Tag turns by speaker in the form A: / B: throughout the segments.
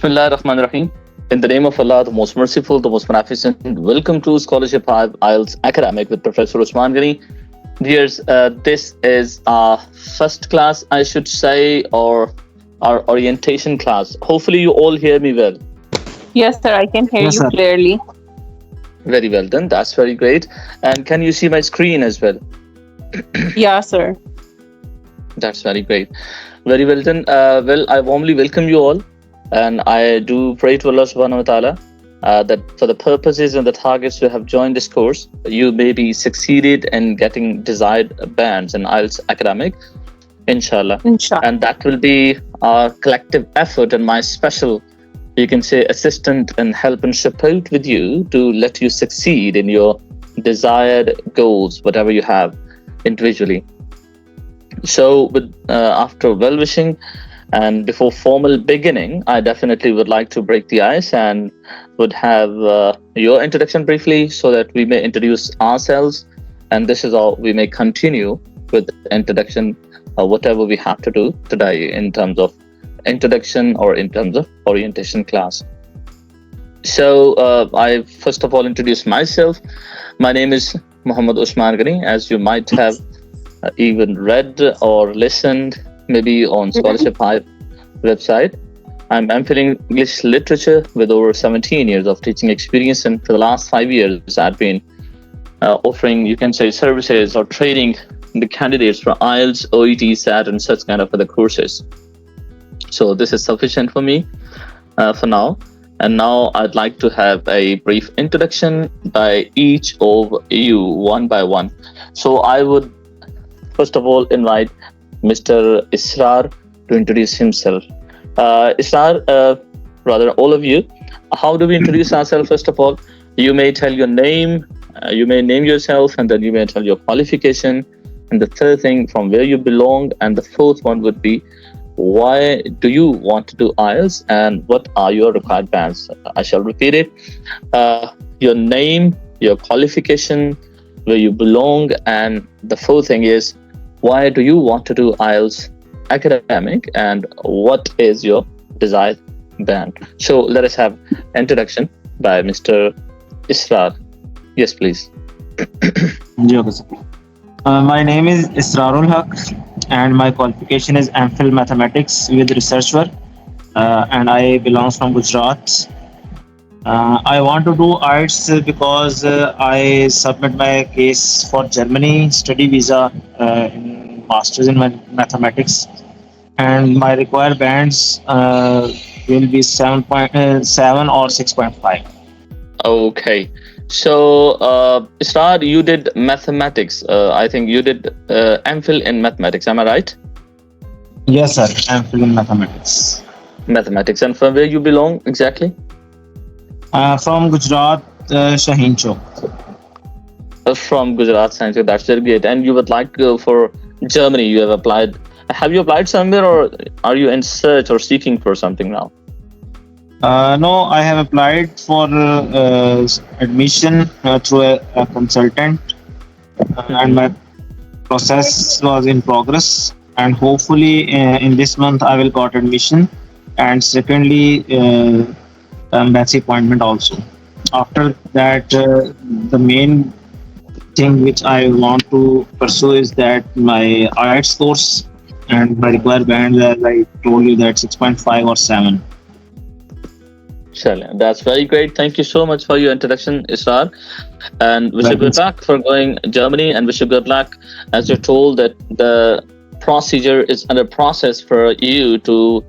A: Bismillah ar-Rahman ar-Rahim. In the name of Allah, the most merciful, the most beneficent, welcome to Scholarship IELTS Academic with Professor Usman Ghani. Dears, this is our first class, I should say, or our orientation class. Hopefully you all hear me well.
B: Yes, sir. I can hear
C: Yes,
B: you
C: sir.
B: clearly.
A: Very well done. That's very great. And can you see my screen as well?
B: Yeah, sir.
A: That's very great. Very well done. I warmly welcome you all. And I do pray to Allah subhanahu wa ta'ala that for the purposes and the targets you have joined this course, you may be succeeded in getting desired bands in IELTS Academic, inshallah.
B: Inshallah.
A: And that will be our collective effort and my special, you can say, assistant and help and support with you to let you succeed in your desired goals, whatever you have individually. So after well-wishing and before formal beginning, I definitely would like to break the ice and would have your introduction briefly so that we may introduce ourselves. And this is all we may continue with the introduction, whatever we have to do today in terms of introduction or in terms of orientation class. So I first of all introduce myself. My name is Muhammad Usman Ghani, as you might have even read or listened maybe on Scholarship Hive website. I'm MPhil English Literature with over 17 years of teaching experience, and for the last 5 years I've been offering, you can say, services or training the candidates for IELTS, OET, SAT and such kind of other courses. So this is sufficient for me for now. And now I'd like to have a brief introduction by each of you one by one. So I would first of all invite Mr. Israr to introduce himself. Israr, rather all of you, how do we introduce ourselves? First of all, you may tell your name, you may name yourself, and then you may tell your qualification, and the third thing, from where you belong, and the fourth one would be, why do you want to do IELTS and what are your required bands? I shall repeat it. Your name, your qualification, where you belong, and the fourth thing is, why do you want to do IELTS Academic and what is your desired band? So let us have introduction by Mr. Israr. Yes, please.
C: My name is Israrul Haq and my qualification is MPhil Mathematics with research work and I belong from Gujarat. I want to do IELTS because I submit my case for Germany study visa in Masters in Mathematics, and my required bands will be 7.7 or 6.5.
A: Okay. So, Israr, you did mathematics. I think you did MPhil in mathematics. Am I right?
C: Yes, sir. MPhil in Mathematics.
A: Mathematics. And from where you belong exactly?
C: From Gujarat, Shaheen Chowk.
A: From Gujarat, Science. That's very great. And you would like to go for Germany. You have applied. Have you applied somewhere, or are you in search or seeking for something now?
C: No, I have applied for admission through a consultant, and my process was in progress. And hopefully, in this month, I will got admission. And secondly, embassy appointment also. After that, the main thing which I want to pursue is that my IELTS course, and my required band, as I told you, that 6.5 or 7.
A: Sure, that's very great. Thank you so much for your introduction, Israr. And wish you good luck for going Germany, and wish you good luck, as you're told that the procedure is under process for you to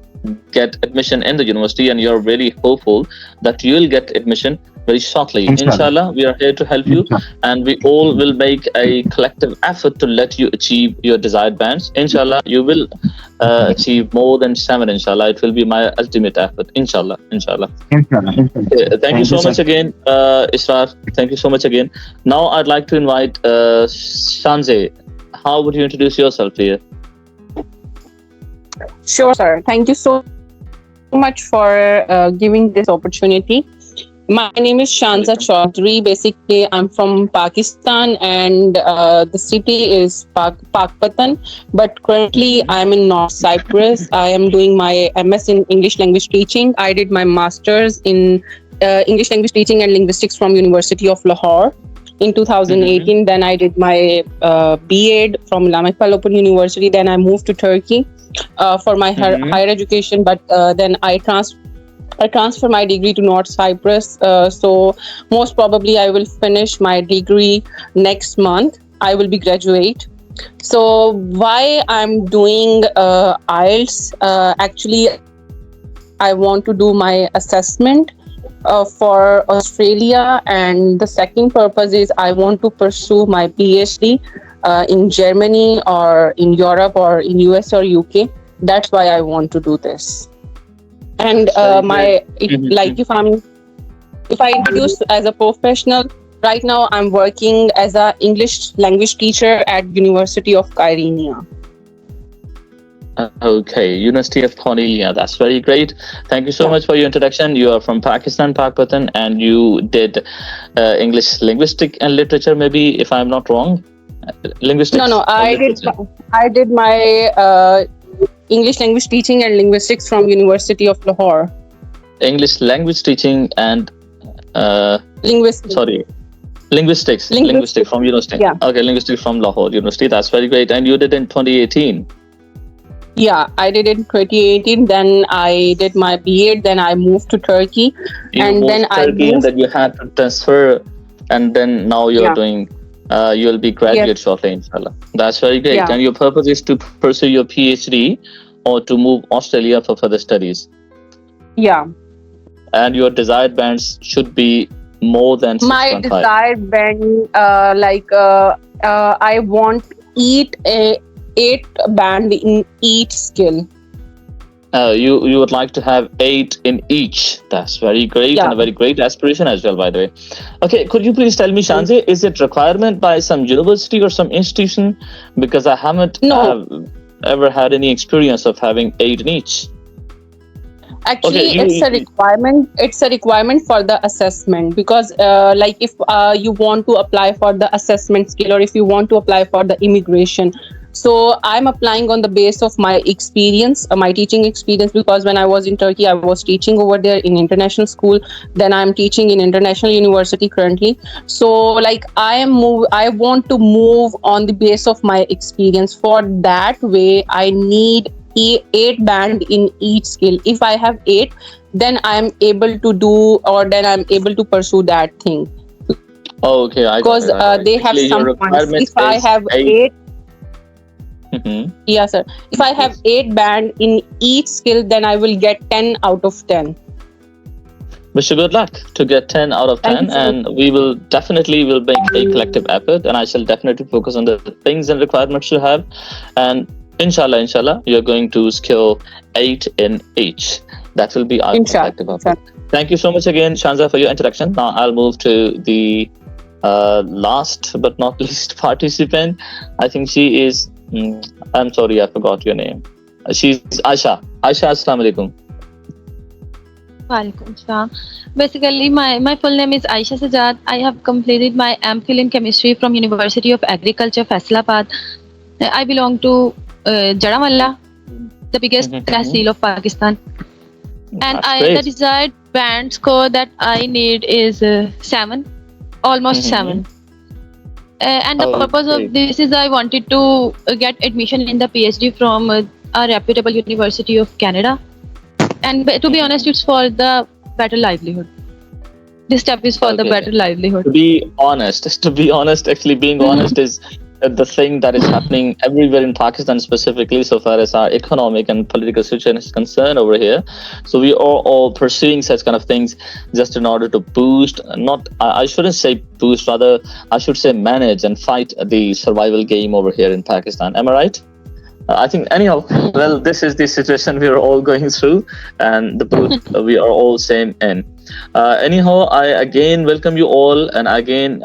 A: get admission in the university, and you're really hopeful that you'll get admission very shortly. Inshallah, we are here to help you, and we all will make a collective effort to let you achieve your desired bands. Inshallah, you will achieve more than 7. Inshallah, it will be my ultimate effort. Inshallah. Thank you so much again, Israr. Thank you so much again. Now I'd like to invite Shanze. How would you introduce yourself here?
B: Sure, sir. Thank you so much for giving this opportunity. My name is Shanza Chaudhary. Basically, I'm from Pakistan, and the city is Pakpatan. But currently, I'm in North Cyprus. I am doing my MS in English language teaching. I did my master's in English language teaching and linguistics from University of Lahore in 2018. Then I did my B.Ed from Lamekpal Open University. Then I moved to Turkey for my higher education. But then I transfer my degree to North Cyprus. So most probably I will finish my degree next month. I will be graduate. So why I'm doing IELTS? Actually, I want to do my assessment for Australia, and the second purpose is I want to pursue my PhD in Germany or in Europe or in US or UK. That's why I want to do this. And if I introduce as a professional, right now I'm working as a English language teacher at University of Kyrenia.
A: Okay, University of Cornelia. That's very great. Thank you so much for your introduction. You are from Pakistan, Pakpatan, and you did English linguistic and literature, maybe, if I'm not wrong. Linguistics.
B: No, I did my English language teaching and linguistics from University of Lahore.
A: English language teaching and
B: linguistics.
A: Linguistics from University.
B: Yeah.
A: Okay, linguistics from Lahore University. That's very great. And you did in 2018.
B: Yeah, I did it in 2018. Then I did my B.Ed. Then I moved to Turkey.
A: And then you had to transfer. And then now you're doing, you'll be graduate shortly, inshallah. That's very great. Yeah. And your purpose is to pursue your PhD or to move Australia for further studies.
B: Yeah.
A: And your desired bands should be more than 6.5.
B: My desired band, I want eight band in each skill.
A: You would like to have 8 in each. That's very great and a very great aspiration as well, by the way. Okay, could you please tell me, Shanze, is it requirement by some university or some institution? Because I haven't ever had any experience of having 8 in each.
B: Actually, it's a requirement. It's a requirement for the assessment, because if you want to apply for the assessment skill, or if you want to apply for the immigration. So I'm applying on the base of my experience, my teaching experience, because when I was in Turkey, I was teaching over there in international school. Then I'm teaching in international university currently. So I want to move on the base of my experience. For that way, I need 8 band in each skill. If I have 8, then I'm able to do, or then I'm able to pursue that thing.
A: Okay,
B: because they have some points. If I have 8. Yeah, sir. If I have 8 band in each skill, then I will get 10 out of 10.
A: Wish you good luck to get 10 out of 10, and we will definitely make a collective effort, and I shall definitely focus on the things and requirements you have, and inshallah, you're going to skill 8 in each. That will be our collective effort. Thank you so much again, Shanza, for your introduction. Now I'll move to the last but not least participant. I think she is. I'm sorry, I forgot your name. She's Aisha. Aisha, assalamu alaikum.
D: Walaikum salam. Basically, my full name is Aisha Sajad. I have completed my MPhil in chemistry from University of Agriculture, Faisalabad. I belong to Jaramalla, the biggest tehsil of Pakistan. And the desired band score that I need is 7, almost 7. And the purpose of this is I wanted to get admission in the PhD from a reputable University of Canada. And to be honest, it's for the better livelihood. This step is for the better livelihood.
A: To be honest, actually being honest is the thing that is happening everywhere in Pakistan, specifically so far as our economic and political situation is concerned over here. So we are all pursuing such kind of things just in order to boost, I shouldn't say boost, rather I should say manage and fight the survival game over here in Pakistan. Am I right? I think anyhow, well, this is the situation we are all going through, and the boat we are all same in. Anyhow, I again welcome you all, and again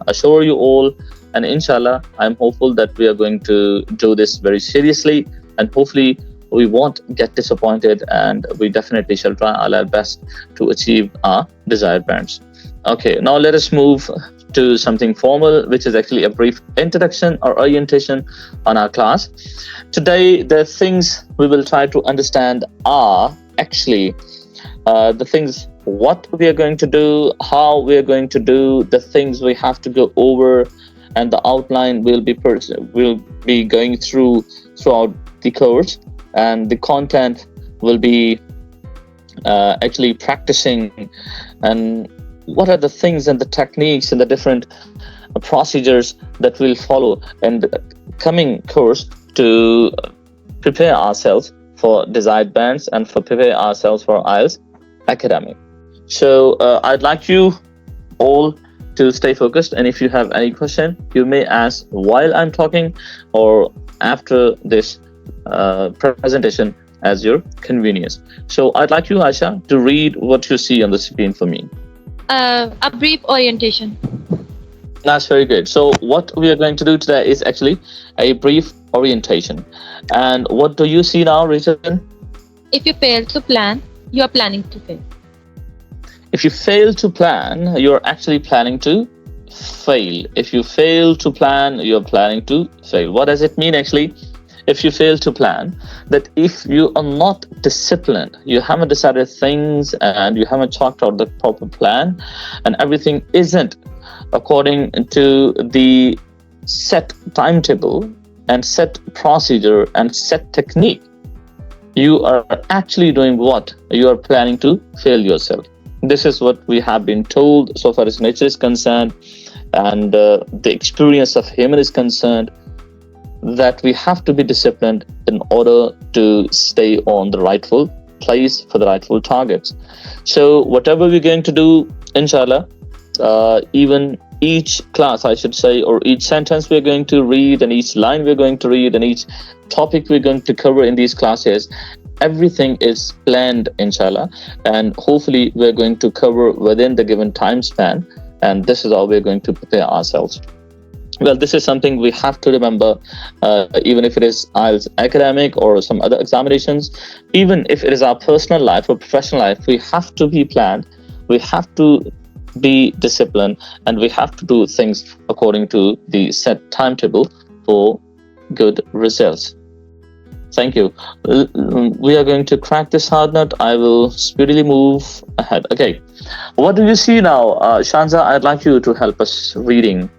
A: assure you all, and inshallah, I'm hopeful that we are going to do this very seriously, and hopefully we won't get disappointed, and we definitely shall try our best to achieve our desired bands. Okay, now let us move to something formal, which is actually a brief introduction or orientation on our class. Today, the things we will try to understand are actually the things what we are going to do, how we are going to do, the things we have to go over, and the outline will be going throughout the course, and the content will be actually practicing, and what are the things and the techniques and the different procedures that we'll follow in the coming course to prepare ourselves for desired bands and for prepare ourselves for IELTS Academic. So I'd like you all to stay focused, and if you have any question, you may ask while I'm talking or after this presentation as your convenience. So I'd like you, Aisha, to read what you see on the screen for me.
D: A brief orientation.
A: That's very good. So what we are going to do today is actually a brief orientation. And what do you see now, Rachel?
D: If you fail to plan, you are planning to fail.
A: If you fail to plan, you're actually planning to fail. If you fail to plan, you're planning to fail. What does it mean actually? If you fail to plan, that if you are not disciplined, you haven't decided things and you haven't chalked out the proper plan, and everything isn't according to the set timetable and set procedure and set technique, you are actually doing what? You are planning to fail yourself. This is what we have been told so far as nature is concerned, and the experience of human is concerned, that we have to be disciplined in order to stay on the rightful place for the rightful targets. So whatever we're going to do, inshallah, even each class, I should say, or each sentence we're going to read, and each line we're going to read, and each topic we're going to cover in these classes, everything is planned, inshallah, and hopefully we're going to cover within the given time span, and this is how we're going to prepare ourselves. Well, this is something we have to remember, even if it is IELTS Academic or some other examinations, even if it is our personal life or professional life, we have to be planned, we have to be disciplined, and we have to do things according to the set timetable for good results. Thank you. We are going to crack this hard nut. I will speedily move ahead. Okay. What do you see now? Shanza, I'd like you to help us reading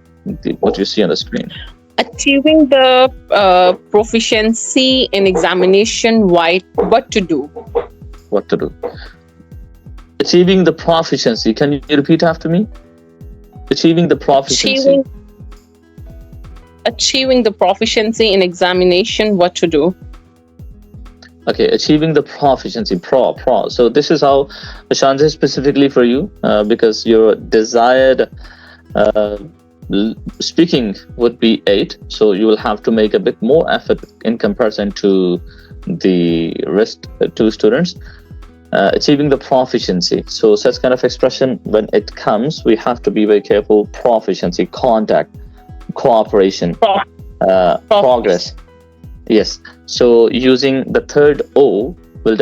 A: what you see on the screen.
B: Achieving the proficiency in examination, what to do?
A: What to do? Achieving the proficiency. Can you repeat after me? Achieving the proficiency.
B: Achieving the proficiency in examination, what to do?
A: Okay, achieving the proficiency, pro. So this is how, Shanza, specifically for you, because your desired speaking would be 8, so you will have to make a bit more effort in comparison to the rest 2 students. Achieving the proficiency, so such kind of expression, when it comes, we have to be very careful. Proficiency, contact, cooperation, progress. Yes, so using the third O will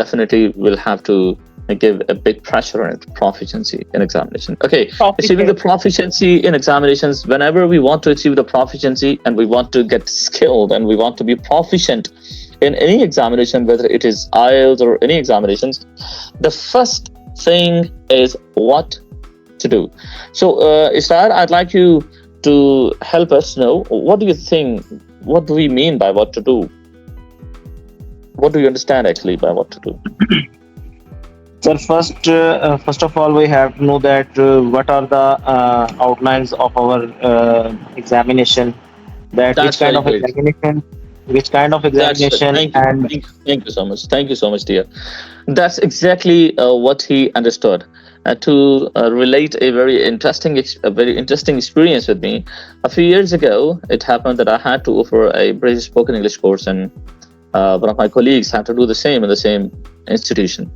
A: have to give a big pressure on it. Proficiency in examination. Okay, achieving the proficiency in examinations. Whenever we want to achieve the proficiency and we want to get skilled and we want to be proficient in any examination, whether it is IELTS or any examinations, the first thing is what to do. So Israr, I'd like you to help us know, what do you think, what do we mean by what to do? What do you understand actually by what to do?
C: Sir, first of all, we have to know that what are the outlines of our examination, that
A: That's
C: which kind of examination,
A: Thank you so much. Thank you so much, dear. That's exactly what he understood. To relate a very interesting experience with me. A few years ago, it happened that I had to offer a British spoken English course, and one of my colleagues had to do the same in the same institution.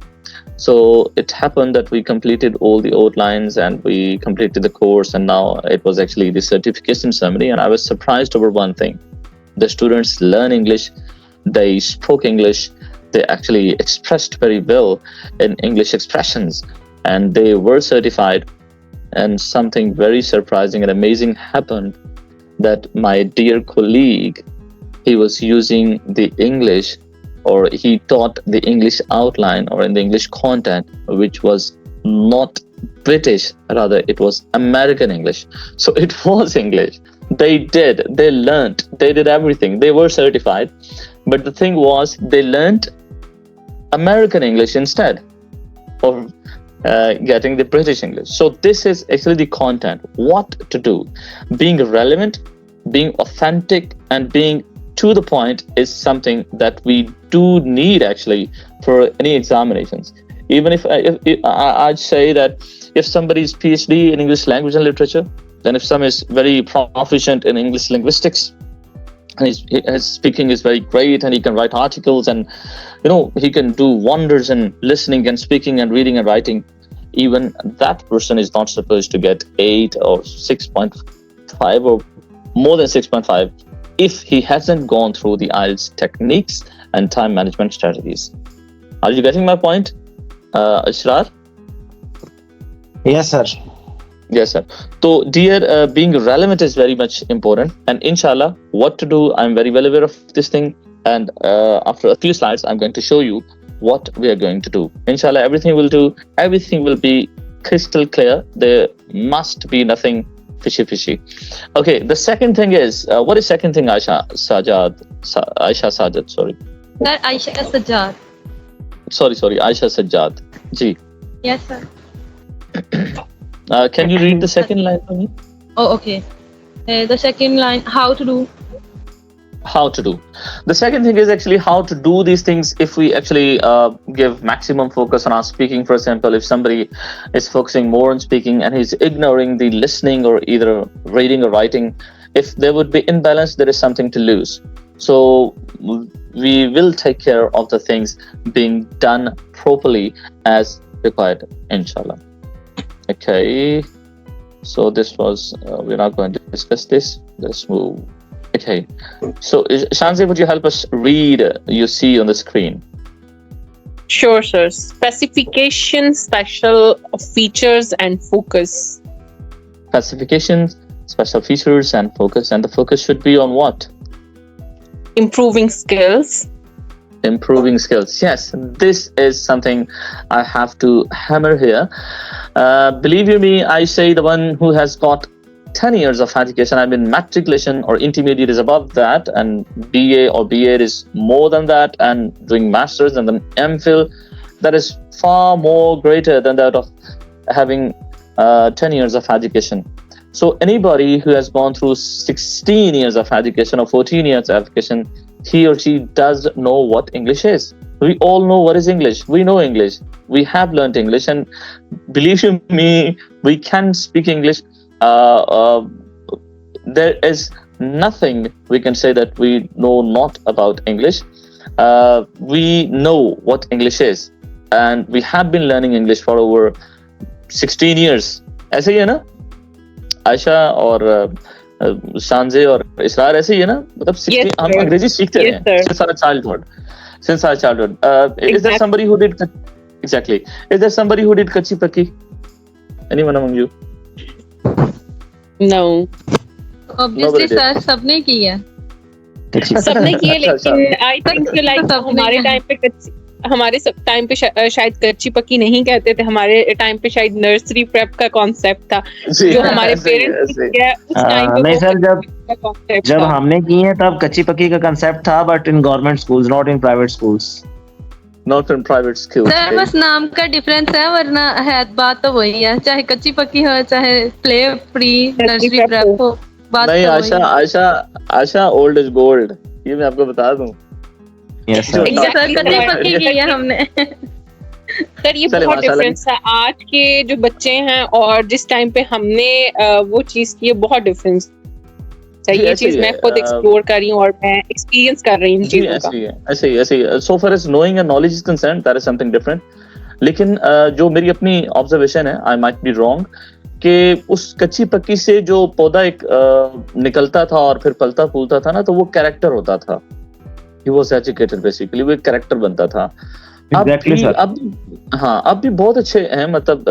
A: So it happened that we completed all the outlines and we completed the course, and now it was actually the certification ceremony, and I was surprised over one thing. The students learn English, they spoke English, they actually expressed very well in English expressions, and they were certified. And something very surprising and amazing happened, that my dear colleague, he was using the English, or he taught the English outline or in the English content, which was not British, rather it was American English. So it was English. They learned, they did everything. They were certified. But the thing was, they learned American English instead of getting the British English. So this is actually the content, what to do. Being relevant, being authentic, and being to the point is something that we do need actually for any examinations. Even if I'd say that if somebody is PhD in English language and literature, then if some is very proficient in English linguistics, and his speaking is very great, and he can write articles, and he can do wonders in listening and speaking and reading and writing, even that person is not supposed to get 8 or 6.5 or more than 6.5 if he hasn't gone through the IELTS techniques and time management strategies. Are you getting my point, Ishrar?
C: Yes, sir.
A: Yes, sir. So, dear, being relevant is very much important. And inshallah, what to do, I'm very well aware of this thing. And after a few slides, I'm going to show you what we are going to do. Inshallah, everything will be crystal clear. There must be nothing fishy. Okay, the second thing is, what is second thing, Aisha Sajad, sorry.
D: Sir, Aisha Sajad.
A: Sorry, Aisha Sajad. Ji.
D: Yes, sir.
A: Can you read the second line for me?
D: Oh, okay. The second line, how to do.
A: The second thing is actually how to do these things if we actually give maximum focus on our speaking. For example, if somebody is focusing more on speaking and he's ignoring the listening or either reading or writing, if there would be imbalance, there is something to lose. So we will take care of the things being done properly as required, inshallah. Okay, so this was, we're not going to discuss this. Let's move. Okay, so Shanzi, would you help us read you see on the screen?
B: Sure, sir. Specification, special features, and focus.
A: Specifications, special features, and focus. And the focus should be on what?
B: Improving skills. Yes, this is something I have to hammer here. Believe you me, I say the one who has got 10 years of education, I mean matriculation or intermediate is above that, and BA or BA is more than that, and doing masters and then MPhil, that is far more greater than that of having 10 years of education. So anybody who has gone through 16 years of education or 14 years of education, he or she does know what English is. We all know what is English. We know English. We have learned English, and believe you me, we can speak English. There is nothing we can say that we know not about English. We know what English is, and we have been learning English for over 16 years. ऐसे ही है ना, आयशा और शानजे और इसरार ऐसे ही है ना, मतलब 16 हम अंग्रेजी सीखते रहे हैं since our childhood. Is there somebody who did exactly? Is there somebody who did kachi pakki? Anyone among you? No.
D: Obviously, sir, सबने की है.
B: सबने की है, लेकिन I think like हमारे टाइम पे शायद कच्ची पक्की नहीं कहते थे. हमारे टाइम पे शायद नर्सरी प्रेप का कॉन्सेप्ट था जो हमारे पेरेंट्स के उस टाइम पे.
C: नहीं सर, जब हमने की है तब कच्ची पक्की का कांसेप्ट था, but in government schools, not in private schools.
D: Sir बस नाम का डिफरेंस है, वरना है बात तो वही है. चाहे कच्ची पक्की हो, चाहे प्ले प्री नर्सरी प्रेप हो, बात
A: नहीं. आशा ओल्ड इज गोल्ड, ये मैं आपको बता दूं.
C: यस सर,
D: कच्ची पक्की की है हमने.
B: सर ये बहुत डिफरेंस है. आज के जो बच्चे हैं और जिस टाइम पे हमने वो चीज की है, बहुत डिफरेंस. ये चीज मैं खुद एक्सप्लोर कर रही हूँ और मैं एक्सपीरियंस कर रही हूँ चीजों का.
A: ऐसे ही so far as knowing and knowledge is concerned, that is something different. लेकिन जो मेरी अपनी ऑब्जर्वेशन है, I might be wrong, कि उस कच्ची पक्की से जो पौधा एक निकलता था और फिर पलता फूलता था ना, तो वो कैरेक्टर होता था. He was educated basically, वो एक कैरेक्टर बनता था.
C: Exactly,
A: अब हाँ अब भी बहुत अच्छे हैं, मतलब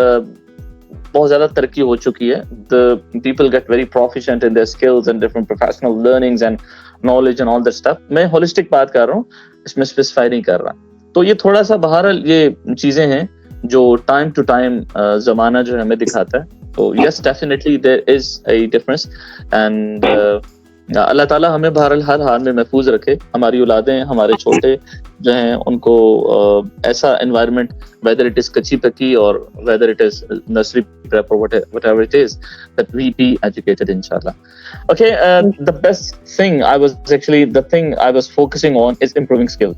A: बहुत ज़्यादा तरक्की हो चुकी है. The people get very proficient in their skills and different professional learnings and knowledge and all that stuff. मैं holistic बात कर रहा हूँ, इसमें specify नहीं कर रहा. तो ये थोड़ा सा बहरहाल ये चीज़ें हैं जो time to time ज़माना जो हमें दिखाता है. तो yes, definitely there is a difference and अल्लाह ताला हमें बहरहाल हर हाल में महफूज रखे. हमारी औलादें, हमारे छोटे जो हैं उनको ऐसा environment, whether it is कच्ची पक्की or whether it is nursery prep or whatever it is, that we be educated inshallah. Okay, the thing I was focusing on is improving skills.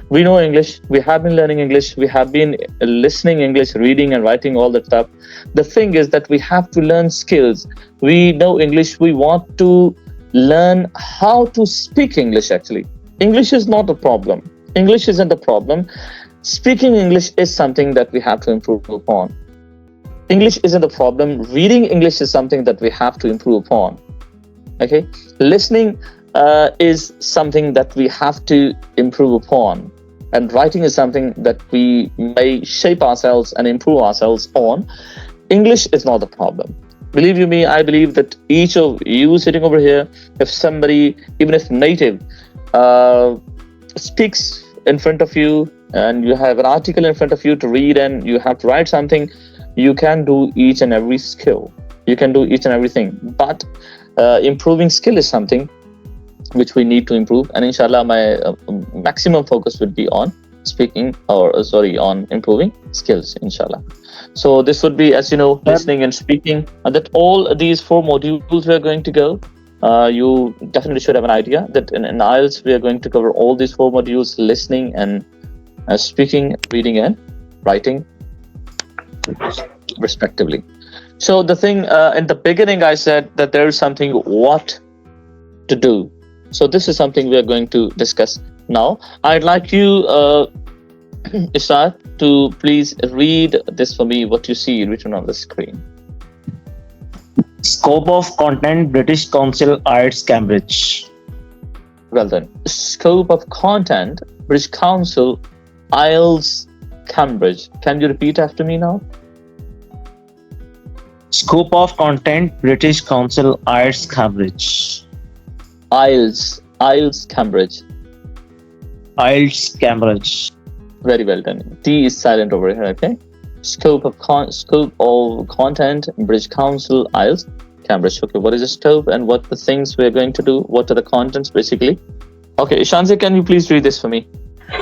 A: We know English, we have been learning English, we have been listening English, reading and writing all that stuff. The thing is that we have to learn skills. We know English, we want to learn how to speak English actually. English is not a problem. English isn't a problem. Speaking English is something that we have to improve upon. English isn't a problem. Reading English is something that we have to improve upon. Okay? Listening is something that we have to improve upon. And writing is something that we may shape ourselves and improve ourselves on. English is not a problem. Believe you me, I believe that each of you sitting over here, if somebody, even if native, speaks in front of you and you have an article in front of you to read and you have to write something, you can do each and every skill. You can do each and everything. But improving skill is something which we need to improve. And inshallah, my maximum focus would be on on improving skills, inshallah. So this would be, as you know, listening and speaking, and that all these 4 modules we are going to go. You definitely should have an idea that in IELTS we are going to cover all these 4 modules: listening and speaking, reading and writing, respectively. So the thing in the beginning, I said that there is something what to do. So this is something we are going to discuss now. I'd like you, Ishaq, to please read this for me, what you see written on the screen.
C: Scope of content, British Council, IELTS, Cambridge.
A: Well done. Scope of content, British Council, IELTS, Cambridge. Can you repeat after me now?
C: Scope of content, British Council, IELTS, Cambridge.
A: IELTS, Cambridge.
C: IELTS, Cambridge.
A: Very well done. T is silent over here, okay? Scope of content, British Council, IELTS, Cambridge. Okay, what is the scope and what the things we're going to do? What are the contents, basically? Okay, Ishanzi, can you please read this for me?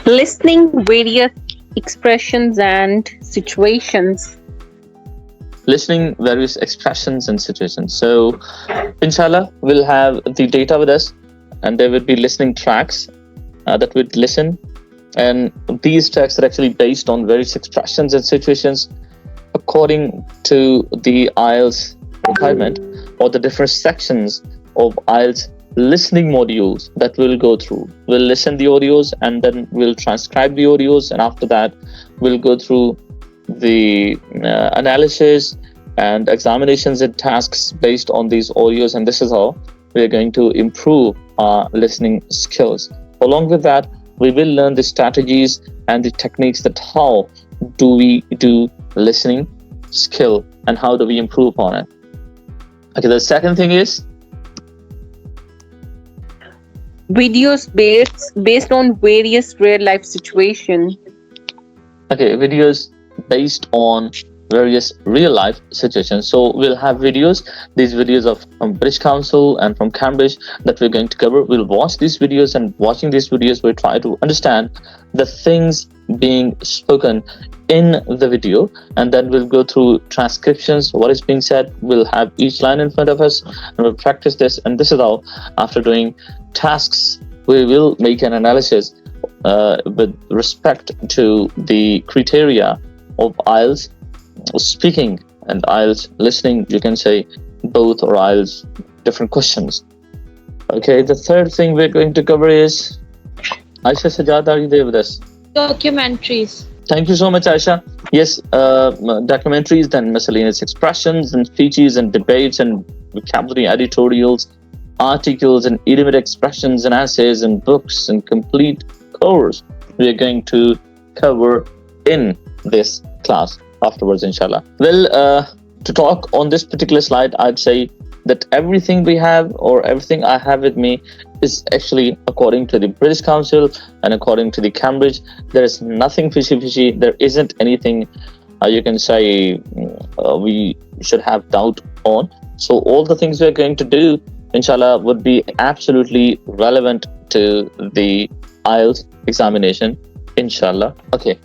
B: Listening various expressions and situations.
A: Listening various expressions and situations. So, inshallah, we'll have the data with us, and there will be listening tracks that we'd listen. And these tracks are actually based on various expressions and situations according to the IELTS requirement or the different sections of IELTS listening modules that we'll go through. We'll listen the audios and then we'll transcribe the audios, and after that we'll go through the analysis and examinations and tasks based on these audios, and this is how we're going to improve our listening skills. Along with that, we will learn the strategies and the techniques that how do we do listening skill and how do we improve on it. Okay, the second thing is
B: Videos based on various real life situations.
A: okay, videos based on various real life situations. So we'll have these videos from British Council and from Cambridge that we're going to cover. We'll watch these videos, and watching these videos we'll try to understand the things being spoken in the video, and then we'll go through transcriptions, what is being said. We'll have each line in front of us and we'll practice this, and this is how, after doing tasks, we will make an analysis with respect to the criteria of IELTS speaking and IELTS listening. You can say both, or IELTS different questions. Okay, the third thing we're going to cover is Aisha Sajad, are you there with us?
D: Documentaries.
A: Thank you so much, Aisha. Yes, documentaries, then miscellaneous expressions and speeches and debates and vocabulary editorials, articles and idiom expressions and essays and books and complete course we are going to cover in this class afterwards, inshallah. Well, to talk on this particular slide, I'd say that everything we have, or everything I have with me, is actually according to the British Council and according to the Cambridge. There is nothing fishy. There isn't anything you can say we should have doubt on. So all the things we're going to do, inshallah, would be absolutely relevant to the IELTS examination, inshallah. Okay,